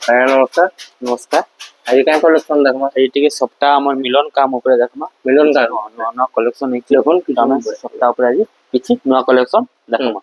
ଆଜ୍ଞା ନମସ୍କାର। नमस्कार। ଆଜି କାଇଁ କଲେକ୍ସନ ଦେଖମା ये सप्ताह आम मिलन काम उपरे देखमा ମିଲନ କାର୍ଡ नुआ नुआ कलेक्शन देखुन किछु आम उपरे। सप्ताह उपरे आज किछि नुआ कलेक्शन देखमा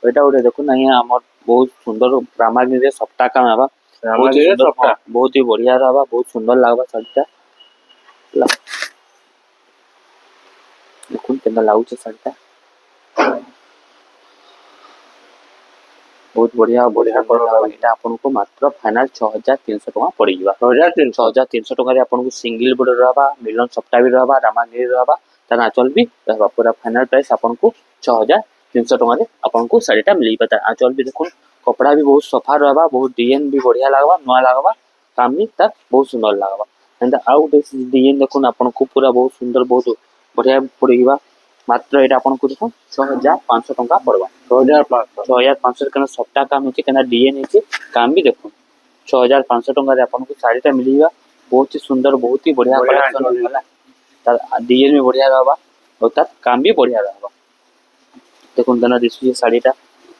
एटा गोटे देखुन आज्ञा हमर बहुत सुंदर रामागिरी रे सप्ताह काम हबा बहुत ही रामागिरी सुंदर सप्ताह? बहुत ही बढ़िया रहबा बहुत सुंदर लागबा साड़ीटा देखुन केना लाଗୁଛି साड़ीटा बहुत बढ़िया बढ़िया एटा आपन को मात्र फाइनल 6300 टका पड़ी जिबा 6300 टका रे आपन को सिंगल बॉर्डर रहबा मिलन सप्ताह भी रहबा रामागिरी रहबा ता आंचल भी रहबा पूरा फाइनल प्राइस आपन को 6300 टका रे आपन को साड़ीटा मिली पता आंचल भी देखुन कपड़ा भी बहुत सफा रहबा बहुत डिजाइन भी बढ़िया लागबा नवा लागबा काम भी ता बहुत सुंदर लागबा एंड आउट डिजाइन देखुन आपन को पूरा बहुत सुंदर बहुत बढ़िया पड़ीबा मात्र एटा आपन को देखो 6500 टका पड़बा 6500 कना सप्ताह काम होची कना डीएन होची काम भी देखो 6500 टका रे आपन को साड़ीटा मिलीबा बहुत ही सुंदर बहुत ही बढ़िया कलेक्शन होला तार डीएन भी बढ़िया रहबा और तार काम भी बढ़िया रहबा देखुन कना दिसुची साड़ीटा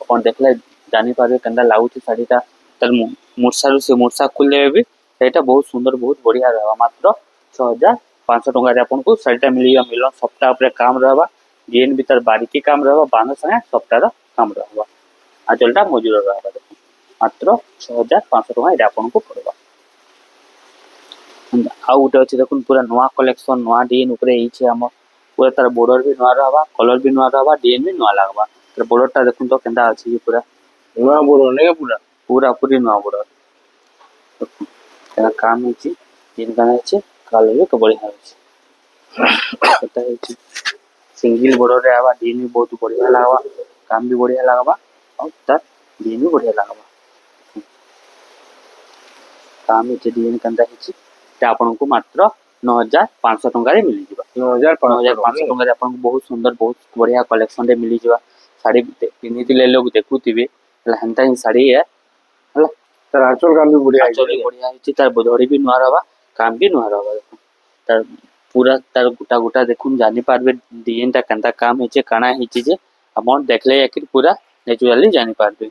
अपन देखले जानि पाबे कना लाଗୁची साड़ीटा तार मुरसा से मुरसा खुल लेबे भी एटा बहुत सुंदर बहुत बढ़िया रहबा मात्र 6500 टका रे आपन को साड़ीटा मिलीबा मिलन सप्ताह ऊपर काम रहबा डीएन भीतर बारीकी काम रहबा बानो संगे सप्ताह काम रहबा आंचलटा मजूर रहबा मात्र 6500 टका एटा आपन को पड़बा आ उटे अछि देखुन पूरा नवा कलेक्शन नवा डीएन ऊपर एछि हम पूरा तार बॉर्डर भी नवा रहबा कलर भी नवा रहबा डीएन भी नवा लागबा तार बॉर्डरटा देखुन तो केंदा अछि पूरा ନୂଆ ବୋର୍ଡର ନାଇଁ पूरा पूरा पूरी नवा बॉर्डर तेरा काम होछि दिन गाना अछि कलर भी बढ़िया होछि पता होछि सिंगल बॉर्डर रे आबा डीएन भी बहुत बढ़िया लागबा काम भी बढ़िया लागबा और तार डीएन भी बढ़िया लागबा काम होछि डीएन कंदा होछि ते आपन को मात्र 9500 टका रे मिली जिबा 9500 टका रे आपन को बहुत सुंदर बहुत बढ़िया कलेक्शन रे मिली जिबा साड़ी पिन्ही दिले लोग देखुतिबे हंता ही साड़ी है हला ତାର ଆଞ୍ଚଳ କାମ ବି ବଢିଆ आंचल भी बढ़िया होछि तार बधड़ी भी नुआ रहबा काम भी नुआ रहबा तार पूरा तार गुटा गुटा देखुन जानि पारबे डीएन ता कंदा काम होछि काना होछि जे अपन देखले आखिर पूरा नेचुरली जानि पारबे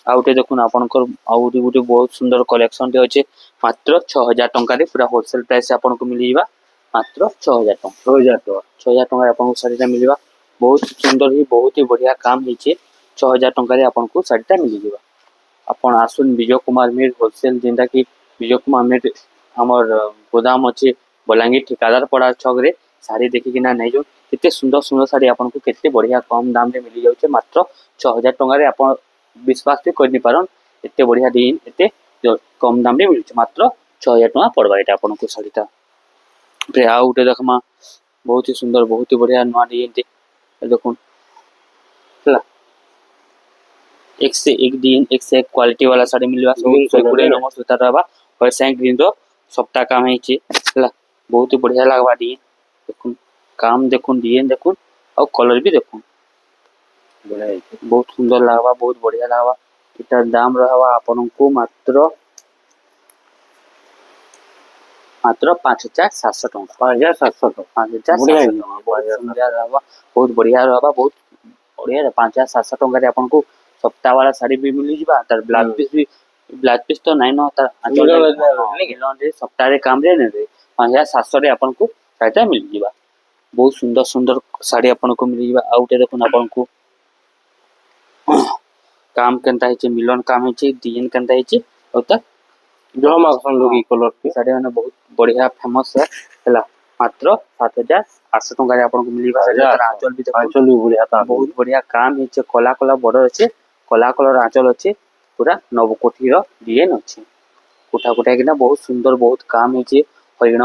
आउटे देखुन आपनकर आउरी गुटे बहुत सुंदर कलेक्शन रे अछि मात्र 6000 टका रे पूरा होलसेल प्राइस आपन को मिलीबा मात्र 6000 टका 6000 टका आपन को साड़ीटा मिलीबा बहुत सुंदर ही बहुत ही बढ़िया काम हिचे 6000 टका रे आपन को साड़ीटा मिलीबा अपन आसुन विजय कुमार मीर होलसेल जिंदा की विजय कुमार मीर हमर गोदाम अछि बलांगीर ठेकेदार पड़ा छक रे साड़ी देखि कि ना नै जो केते सुंदर सुंदर साड़ी आपन को केते बढ़िया कम दाम रे मिली जाउछे मात्र 6000 टका रे आपन विश्वास भी करनी पारन एते बढ़िया दिन एते कम दाम रे मिलुछ मात्र 6000 टका पड़बा एटा आपन को साड़ीटा पे आ उटे देखमा बहुत ही सुंदर बहुत ही बढ़िया नवा डिजाइन देखुन हला एक से एक दिन एक से एक क्वालिटी वाला साड़ी मिलबा सब पूरे नमस उतार रहबा और सैंक दिन रो सप्ताह काम हिचे हला बहुत ही बढ़िया लागबा डिजाइन देखुन काम देखुन डिजाइन देखुन और कलर भी देखुन बहुत सुंदर लागबा बहुत बढ़िया लागबा इटार दाम रहबा आपन को मात्र 5700 टका 5700 बढ़िया रहबा बहुत बढ़िया रहबा बहुत बढ़िया 5700 टका रे आपन को सप्ताह वाला साड़ी भी मिली जिबा तार ब्लाउज पीस तो नहीं न तार मिलन रे सप्ताह रे काम रे ने 5700 रे आपन को साड़ीटा मिली जिबा बहुत सुंदर सुंदर साड़ी आपन को मिली जिबा आउटे देखुन आपन को काम केनता हिचे मिलन काम हिचे डिजाइन केनता हिचे और ता जो माखन लोग ई कलर के साड़ी माने बहुत बढ़िया फेमस है हला मात्र 7800 टका रे आपन को मिलीबा आंचल भी बढ़िया था बहुत बढ़िया काम हिचे कला कला बॉर्डर अछि कला कलर आंचल अछि पूरा नवकोठी रो डिजाइन अछि कोठा कोठा किना बहुत सुंदर बहुत काम हिचे हरिण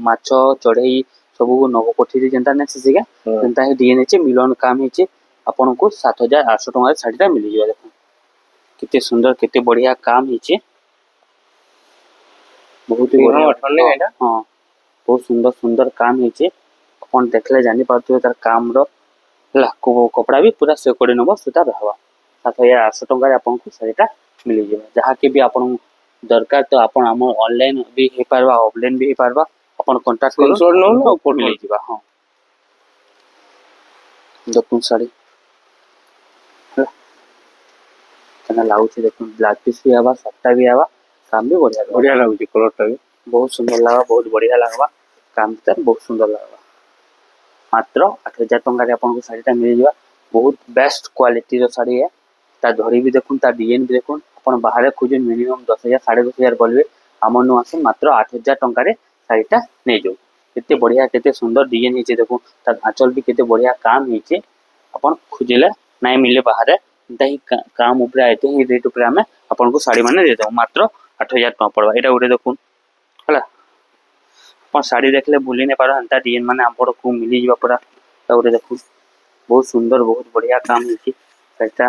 माछ चढ़ई सब नवकोठी रे जेंता ने सिगा जेंता हे डिजाइन हिचे मिलन काम हिचे आपन को 7800 टका रे साड़ीटा मिली जिबा देखो कितने सुंदर कितने बढ़िया काम हिचे बहुत ही बढ़िया हां बहुत सुंदर सुंदर काम हिचे अपन देखले जानि पारथु तार काम रो हला कपड़ा भी पूरा से कोडे नबो सुता रहबा 7800 टका रे आपन को साड़ीटा मिली जेबा जहा के भी आपन दरकार तो आपन हम ऑनलाइन भी हे पारबा ऑफलाइन भी हे पारबा अपन कांटेक्ट करो स्क्रीनशॉट नो मिली जेबा हां देखुन साड़ी तना लाउची देखुन ब्लैक पीस भी आवा सट्टा भी आवा काम भी बढ़िया रहबा बढ़िया लाଗୁଛି कलर टा भी बहुत सुंदर लगा बहुत बढ़िया लगवा काम भी तार बहुत सुंदर लगवा मात्र 8,000 टंका आपको शाढ़ीटा मिल जावा बहुत बेस्ट क्वालिटी शाढ़ी है ता धड़ी भी देखुन ता डिजाइन भी देखुन अपन बाहर खोज मिनिमम 10,000 10,500 बोलबे आम नु आसे मात्र 8,000 टंका शाढ़ीटा नहीं जाऊ केते बढ़िया केते सुंदर डिजाइन हेचे देखो ता आंचल भी केते बढ़िया काम हेचे अपन खोजिले नहीं मिले बाहर ही काम ऊपर आते ही रेट ऊपर आमे अपन को साड़ी माने दे दो मात्र 8,000 टका पड़वा एटा उठे देखुन हला अपन साड़ी देखले भूली नहीं पारो अंता डिजाइन माने हमको को मिली जीवा पूरा ता उठे देखुन बहुत सुंदर बहुत बढ़िया काम हेचे साड़ीटा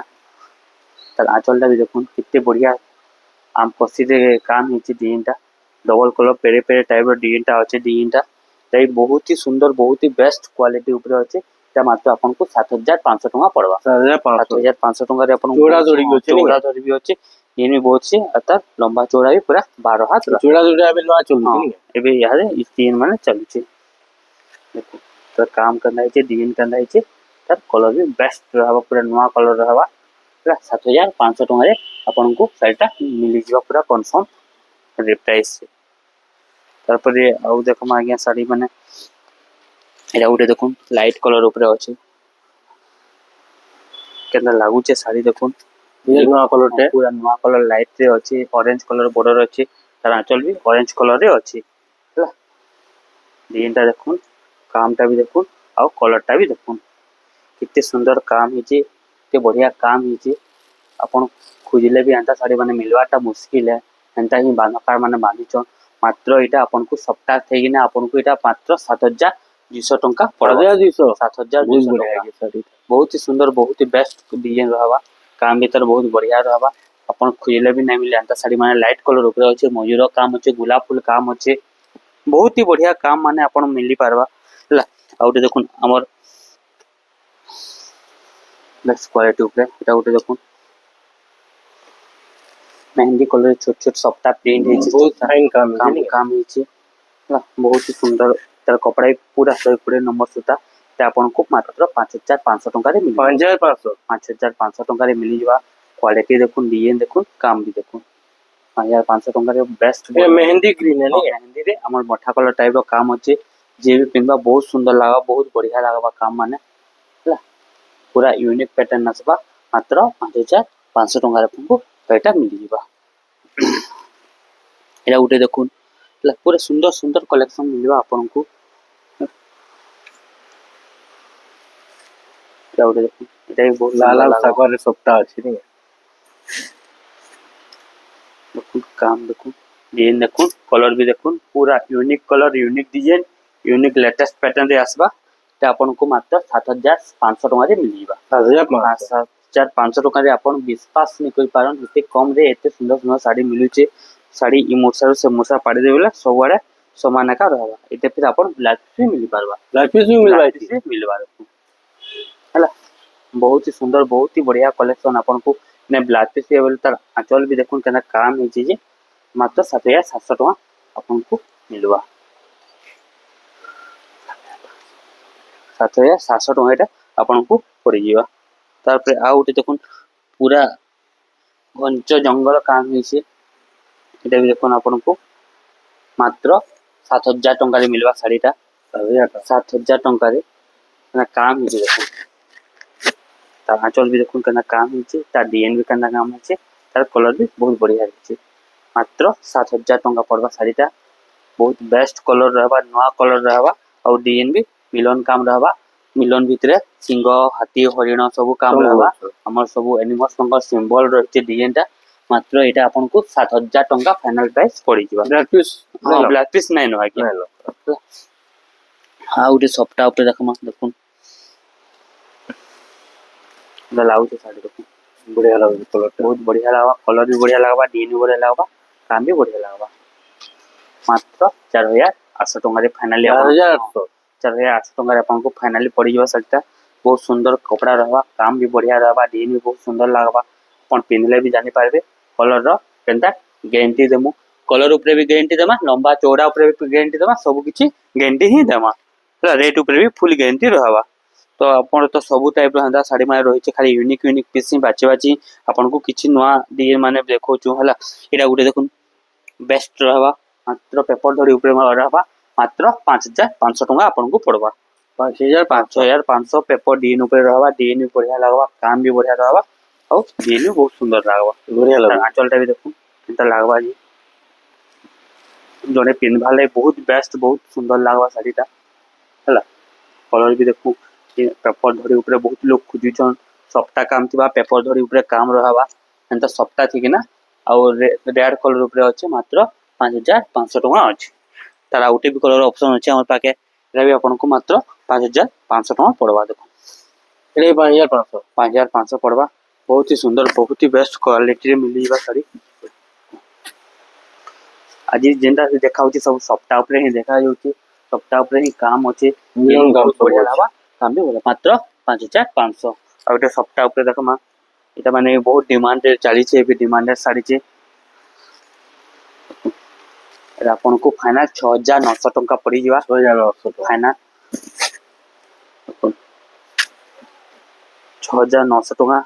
तार आंचलटा भी देखुन कितने बढ़िया आम कसी काम हेचे डिजाइनटा डबल कलर पेरे पेरे टाइप डिजाइनटा अच्छे डिजाइनटा ताई बहुत ही सुंदर बहुत ही बेस्ट क्वालिटी ऊपर अच्छे ता मात्र आपन को 7,500 टका पड़वा 7,500 7,500 टका रे आपन चौड़ा जोड़ी भी अच्छे चौड़ा जोड़ी भी अच्छे ये भी बहुत से अता लंबा चौड़ा भी पूरा 12 हाथ चूड़ा जोड़ा अबे नवा चलुଛି नहीं एबे यार स्क्रीन माने चलुଛି देखो तो काम करना है डिजाइन करना है तार कलर भी बेस्ट रहबा पूरा नवा कलर रहबा पूरा 7,500 टका रे आपन को साइटा मिली जीवा पूरा कंफर्म रे प्राइस से तारपर आउ देखम आज्ञा साड़ी माने एटा उठे देखुन लाइट कलर ऊपर अच्छे केना लागू छे साड़ी देखुन ये नवा कलर टे पूरा नवा कलर लाइट रे अच्छे ऑरेंज कलर बॉर्डर अच्छे तार आंचल भी ऑरेंज कलर रे अच्छे हला डिजाइनटा देखुन कामटा भी देखुन आ कलरटा भी देखुन कितने सुंदर काम हेचे के बढ़िया काम हेचे अपन खोजिले भी एंता साड़ी माने मिलवाटा मुश्किल है एंता ही बांधकार माने बांधिचन मात्र एटा अपन को सप्ताह थेगी ना अपन को एटा मात्र 7,200 टंका पड़वा 7,200 7,200 बढ़िया टंका है साड़ी बहुत ही सुंदर बहुत ही बेस्ट डिजाइन रहबा काम भी तर बहुत बढ़िया रहबा अपन खोजिले भी नहीं मिले एंता साड़ी माने लाइट कलर ऊपर अच्छे मयूर काम अच्छे गुलाब फूल काम अच्छे बहुत ही बढ़िया काम माने अपन मिली पारबा हला आउटे देखुन हमर बेस्ट क्वालिटी ऊपर एटा उठे देखुन मेहंदी कलर छोट छोट सप्ताह प्रिंट हेचे बहुत फाइन काम काम काम हेचे बहुत ही सुंदर तार कपड़ा भी पूरा 120 नंबर सूता ते आपन को मात्र 5,500 टंका रे मिली 5,500 5,500 टंका रे मिली जवा क्वालिटी देखुन डिजाइन देखुन काम भी देखुन 5,500 टंका रे बेस्ट ये मेहंदी ग्रीन है नहीं मेहंदी रे हमर मठा कलर टाइप रो काम अच्छे जे भी पिनबा बहुत सुंदर लागबा बहुत बढ़िया लागबा काम माने हला पूरा यूनिक पैटर्न नसबा मात्र 5,500 टंका रे तुमको एटा मिली जवा एटा उठे देखुन हला पूरा सुंदर सुंदर कलेक्शन मिलबा आपन को एटा उठे देखुन एटा भी बहुत लाल सुंदर लाल लागबा सागर सप्ताह अच्छी नहीं देखुन काम देखुन डिजाइन देखुन कलर भी देखुन पूरा unique colour unique design unique latest pattern रे आसबा ते आपन को मात्र 7,500 टका रे मिल जीवा 7,500 7,500 टका रे आपन विश्वास नहीं कर पारन एते कम रे एते सुंदर सुंदर साड़ी मिलुचे साड़ी इ मोसा से मोसा पाड़ी देबेला सबआडे समान का रहबा एते फिर आपन ब्लाउज भी मिल पारबा लाइफ भी मिल ब्लाउज रही से मिलबा हला बहुत ही सुंदर बहुत ही बढ़िया कलेक्शन आपन को ने ब्लाउज पीस अवेलेबल तार आंचल भी देखुन केना काम हेची जे मात्र 7,700 टका आपन को मिलवा 7,700 टका एटा आपन को पड़ी जीवा तार पे आ उठे देखुन पूरा घंच जंगल काम हेची एटा भी देखुन आपन को मात्र 7,000 टका रे मिलवा साड़ीटा 7,000 टका रे ना काम हेची देखुन तार आंचल भी देखुन केना काम हेची तार डिजाइन भी केना काम हेची तार कलर भी बहुत बढ़िया हेची मात्र 7,000 टका पड़वा साड़ीटा बहुत बेस्ट कलर रहबा नवा कलर रहबा और डिजाइन भी मिलन काम रहबा मिलन भितरे सिंह हाथी हरिण सब काम रहबा हमर सब एनिमल्स का सिंबल रहते डिजाइनटा मात्र एटा आपन को 7,000 टका फाइनल प्राइस पड़ी जीवा ब्लैक पीस नहीं नो आके हां उठे सप्ताह ऊपर देखमा देखुन लाउ छे साड़ी देखुन बढ़िया लगे कलर बहुत बढ़िया लागबा कलर भी बढ़िया लागबा डिजाइन भी बढ़िया लागबा काम भी बढ़िया लागबा मात्र 4,800 टका रे फाइनली 4,800 4,800 टका रे आपन को फाइनली पड़ी जीवा साड़ीटा बहुत सुंदर कपड़ा रहबा काम भी बढ़िया रहबा डिजाइन भी बहुत सुंदर लागबा अपन पिनले भी जानि पारबे कलर रो केनता गारंटी देमु कलर ऊपर भी गारंटी देमा लंबा चौड़ा ऊपर भी गारंटी देमा सब किछि गारंटी ही देमा रेट ऊपर भी फुल गारंटी रहबा तो अपन तो सब टाइप रो हंदा साड़ी माने रही खाली यूनिक पीस ही बाची बाची आपन को किछि नवा डिजाइन माने देखो छु हला एटा गुटे देखुन बेस्ट रहबा मात्र पेपर धड़ी ऊपर रहबा मात्र 5500 टंका आपन को पड़वा 5500 पेपर डीएन ऊपर रहबा डीएन भी बढ़िया लगवा काम भी बढ़िया रहबा और डीएन भी बहुत सुंदर लागबा बढ़िया लगवा आंचलटा भी देखो केनता लागबा जी जने पिनभाले बहुत बेस्ट बहुत सुंदर लागबा साड़ीटा हला कलर भी देखो पेपर धड़ी ऊपर बहुत लोग खुजुचन सप्ता काम थिबा पेपर धड़ी ऊपर काम रहबा एंता सप्ता थी ना और रेड कलर ऊपर अछि मात्र 5500 टका अछि तार आउटे भी कलर ऑप्शन अछि हमर पाके एरा भी आपन को मात्र 5500 टका पड़वा देखो ये 5500 5500 पड़वा बहुत ही सुंदर बहुत ही बेस्ट क्वालिटी रे मिलीबा साड़ी आज जेंटा से देखा होची सब सप्ताह ऊपर ही देखा होची सप्ताह ऊपर ही काम अछि नियम काम बहुत सब बढ़िया अछि। लाबा काम भी बोला मात्र 5500 और एटा सप्ताह ऊपर देखो मा एटा माने बहुत डिमांड चली छे भी डिमांडेड साड़ी छे एरा आपन को फाइनल 6900 टका पड़ी जीवा 6900 फाइनल 6900 टका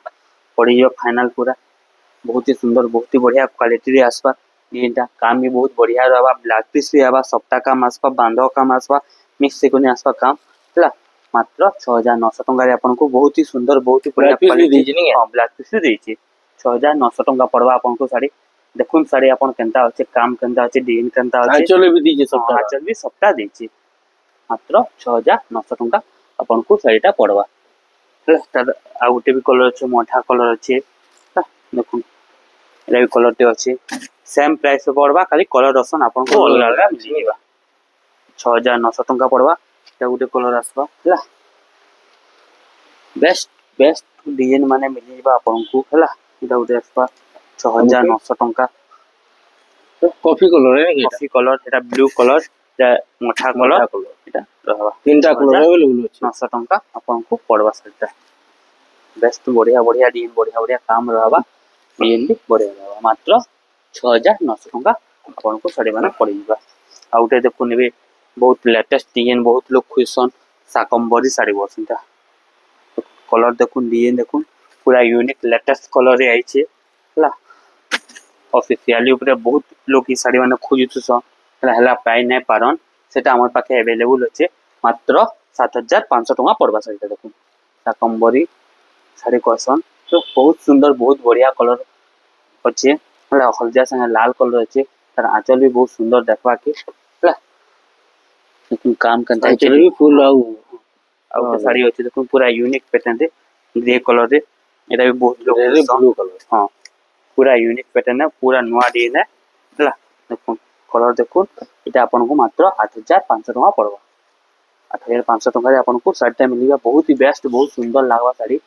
पड़ी जीवा फाइनल पूरा बहुत ही सुंदर बहुत ही बढ़िया क्वालिटी रे आसपा एटा काम भी बहुत बढ़िया रहबा ब्लैक पीस भी आबा सप्ताह काम आसपा बांधो काम आसपा मिक्स से कोनी आसपा काम हला मात्र 6900 टका रे आपन को बहुत ही सुंदर बहुत ही बढ़िया ब्लैक पीस भी क्वालिटी देछि नहीं हां ब्लैक पीस भी देछि 6900 टका पड़वा आपन को साड़ी देखुन साड़ी आपन केनता होचे काम केनता होचे डिजाइन केनता होचे आंचल भी दीजिए सब आचल भी सप्ताह देछि मात्र 6900 टका आपन को साड़ीटा पड़वा हला तार आ गुटे भी कलर अछि मोठा कलर अछि देखुन एरा भी कलर टे अछि सेम प्राइस पे पड़वा खाली कलर ऑप्शन आपन को अलग अलग मिलिबा 6900 टका पड़वा एटा गुटे कलर आसबा हला बेस्ट बेस्ट डिजाइन माने मिलिबा आपन को हला एटा गुटे आसबा 6900 टका कॉफी कलर है ये कॉफी कलर एटा ब्लू कलर एटा मोठा कलर एटा रहबा तीनटा कलर अवेलेबल अछि 900 टका आपन को पड़वा सेटा बेस्ट बढ़िया बढ़िया डिजाइन बढ़िया बढ़िया काम रहबा डिजाइन भी बढ़िया रहबा मात्र 6900 टका आपन को साड़ी माने पड़ीबा आउटे देखो नेबे बहुत लेटेस्ट डिजाइन बहुत लोग खुशन साकंबरी साड़ी बसंता कलर देखुन डिजाइन देखुन पूरा यूनिक लेटेस्ट कलर रे आइछे हला ऑफिशियली ऊपर बहुत लोग ई साड़ी माने खोजुछ हला पाई नै पारन सेटा हमर पाखे अवेलेबल अछि मात्र 7500 टका पड़बा साड़ीटा देखुन साकंबरी साड़ी कसन तो बहुत सुंदर बहुत बढ़िया कलर अच्छे हला हल्दिया संगे लाल कलर अच्छे तार आंचल भी बहुत सुंदर देखबा के हला लेकिन काम करता आंचल भी फुल आउ आउ साड़ी अच्छे देखो पूरा यूनिक पैटर्न रे ग्रे कलर रे एटा भी बहुत लोग ब्लू कलर हां पूरा यूनिक पैटर्न है पूरा नवा डिजाइन है हला देखो कलर देखो एटा आपन को मात्र 8500 टका पड़बा 8500 टका रे आपन को साड़ीटा मिलिबा बहुत ही बेस्ट बहुत सुंदर लागबा साड़ी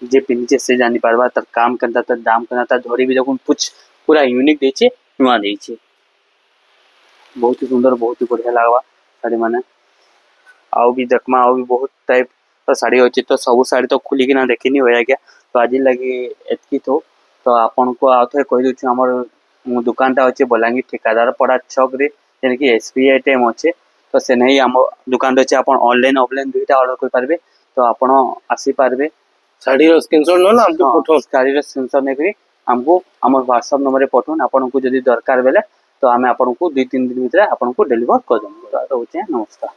जे पिनचे से जानी पारबा तर काम करता तर दाम करता धोरी भी देखो कुछ पूरा यूनिक देछे नुआ देछे बहुत ही सुंदर बहुत ही बढ़िया लागबा साड़ी माने आउ भी देखमा आउ भी बहुत टाइप तो साड़ी होची तो सब साड़ी तो खुली कि ना देखिनी होया गया तो आज लगी एतकी तो आपन को आथे कहि दछु हमर दुकानटा होचे बलांगी ठेकेदार पड़ा छक रे जेने कि एसबीआई टाइम होचे तो से नहीं हम दुकान होचे अपन ऑनलाइन ऑफलाइन दुईटा ऑर्डर कर पारबे तो आपण आसी पारबे साड़ी रो स्क्रीनशॉट न हमके फोटो साड़ी रो स्क्रीनशॉट नेकरी हमको हमर व्हाट्सएप नंबर रे पठोन आपन को जदी दरकार बेले तो हमें आपन को 2-3 दिन भीतर आपन को डिलीवर कर देम तो होचे नमस्कार।